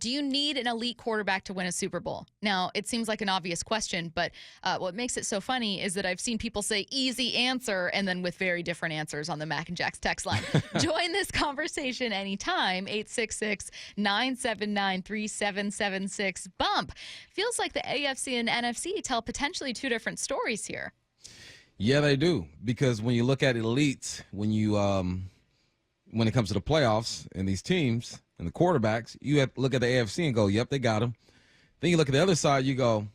Do you need an elite quarterback to win a Super Bowl? Now, it seems like an obvious question, but what makes it so funny is that I've seen people say easy answer and then with very different answers on the Mac and Jack's text line. Join this conversation anytime, 866-979-3776. Bump. Feels like the AFC and NFC tell potentially two different stories here. Yeah, they do. Because when you look at elites, when it comes to the playoffs and these teams and the quarterbacks, you have to look at the AFC and go, yep, they got him. Then you look at the other side, you go,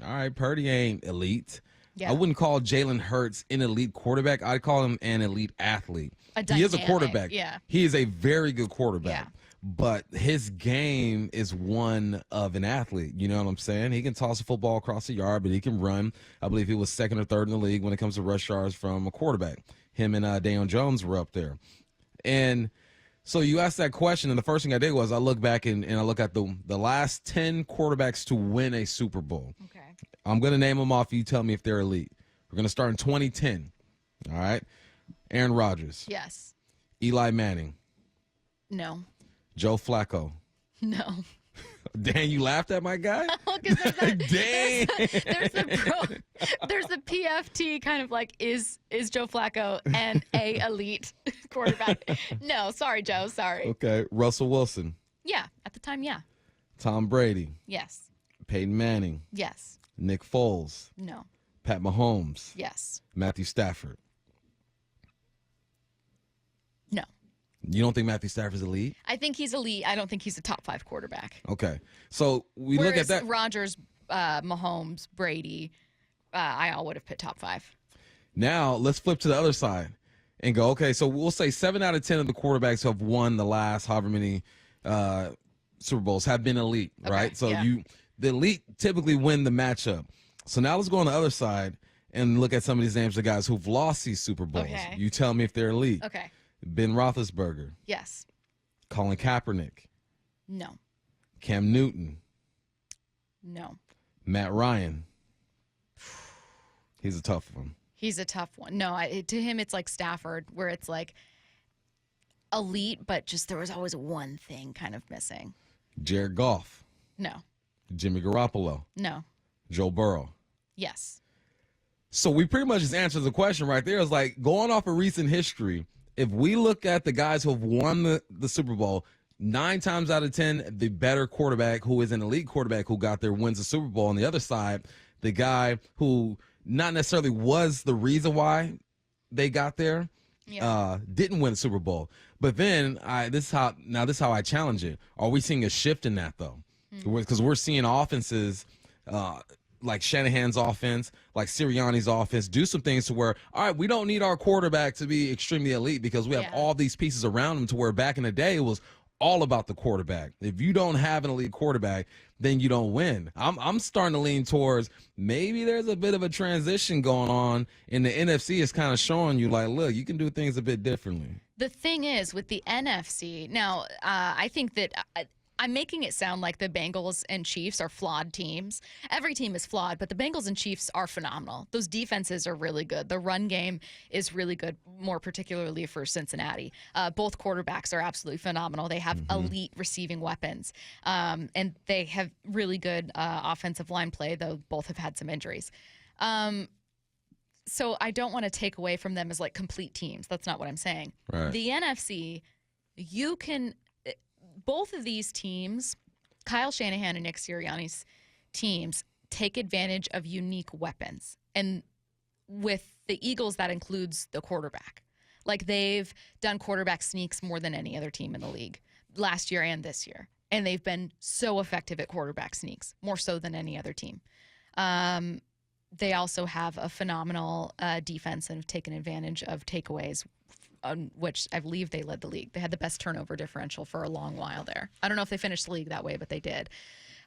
all right, Purdy ain't elite. Yeah. I wouldn't call Jalen Hurts an elite quarterback. I'd call him an elite athlete. He is a quarterback. Yeah. He is a very good quarterback. Yeah. But his game is one of an athlete. You know what I'm saying? He can toss a football across the yard, but he can run. I believe he was second or third in the league when it comes to rush yards from a quarterback. Him and Daniel Jones were up there. And so you asked that question, and the first thing I did was I look back and I look at the last 10 quarterbacks to win a Super Bowl. Okay. I'm going to name them off. You tell me if they're elite. We're going to start in 2010. All right? Aaron Rodgers. Yes. Eli Manning. No. Joe Flacco. No. Dang, you laughed at my guy? There's Dang. There's the PFT kind of like, is Joe Flacco an elite quarterback? No, sorry, Joe, sorry. Okay, Russell Wilson. Yeah, at the time, yeah. Tom Brady. Yes. Peyton Manning. Yes. Nick Foles. No. Pat Mahomes. Yes. Matthew Stafford. No. You don't think Matthew Stafford's elite? I think he's elite. I don't think he's a top 5 quarterback. Okay. So we look at that. Rodgers, Mahomes, Brady, I all would have put top 5. Now let's flip to the other side and go, okay, so we'll say 7 out of 10 of the quarterbacks who have won the last however many Super Bowls have been elite, okay, right? So yeah. the elite typically win the matchup. So now let's go on the other side and look at some of these names of guys who've lost these Super Bowls. Okay. You tell me if they're elite. Okay. Ben Roethlisberger. Yes. Colin Kaepernick. No. Cam Newton. No. Matt Ryan. He's a tough one. He's a tough one. No, to him it's like Stafford, where it's like elite, but just there was always one thing kind of missing. Jared Goff. No. Jimmy Garoppolo. No. Joe Burrow. Yes. So we pretty much just answered the question right there. It's like going off of recent history. If we look at the guys who have won the Super Bowl, 9 times out of 10, the better quarterback who is an elite quarterback who got there wins the Super Bowl. On the other side, the guy who not necessarily was the reason why they got there didn't win the Super Bowl. But then this is how I challenge it. Are we seeing a shift in that though? Because we're seeing offenses like Shanahan's offense, like Sirianni's offense, do some things to where, all right, we don't need our quarterback to be extremely elite because we have all these pieces around him to where back in the day it was all about the quarterback. If you don't have an elite quarterback, then you don't win. I'm starting to lean towards maybe there's a bit of a transition going on, and the NFC is kind of showing you like, look, you can do things a bit differently. The thing is with the NFC, now I think that I'm making it sound like the Bengals and Chiefs are flawed teams. Every team is flawed, but the Bengals and Chiefs are phenomenal. Those defenses are really good. The run game is really good, more particularly for Cincinnati. Both quarterbacks are absolutely phenomenal. They have elite receiving weapons, and they have really good offensive line play, though both have had some injuries. So I don't want to take away from them as like complete teams. That's not what I'm saying. Right. The NFC, you can... Both of these teams, Kyle Shanahan and Nick Sirianni's teams, take advantage of unique weapons. And with the Eagles, that includes the quarterback. Like they've done quarterback sneaks more than any other team in the league last year and this year. And they've been so effective at quarterback sneaks, more so than any other team. They also have a phenomenal defense and have taken advantage of takeaways, on which I believe they led the league. They had the best turnover differential for a long while there. I don't know if they finished the league that way, but they did.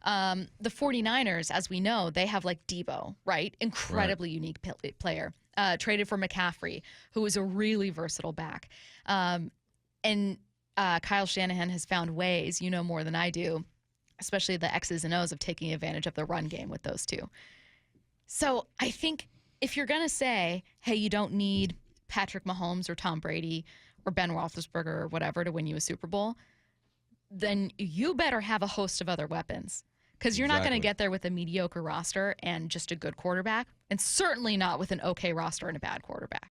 The 49ers, as we know, they have like Debo, right? Incredibly unique player. Traded for McCaffrey, who is a really versatile back. And Kyle Shanahan has found ways, you know more than I do, especially the X's and O's of taking advantage of the run game with those two. So I think if you're going to say, hey, you don't need Patrick Mahomes or Tom Brady or Ben Roethlisberger or whatever to win you a Super Bowl, then you better have a host of other weapons, because you're not going to Exactly. get there with a mediocre roster and just a good quarterback, and certainly not with an okay roster and a bad quarterback.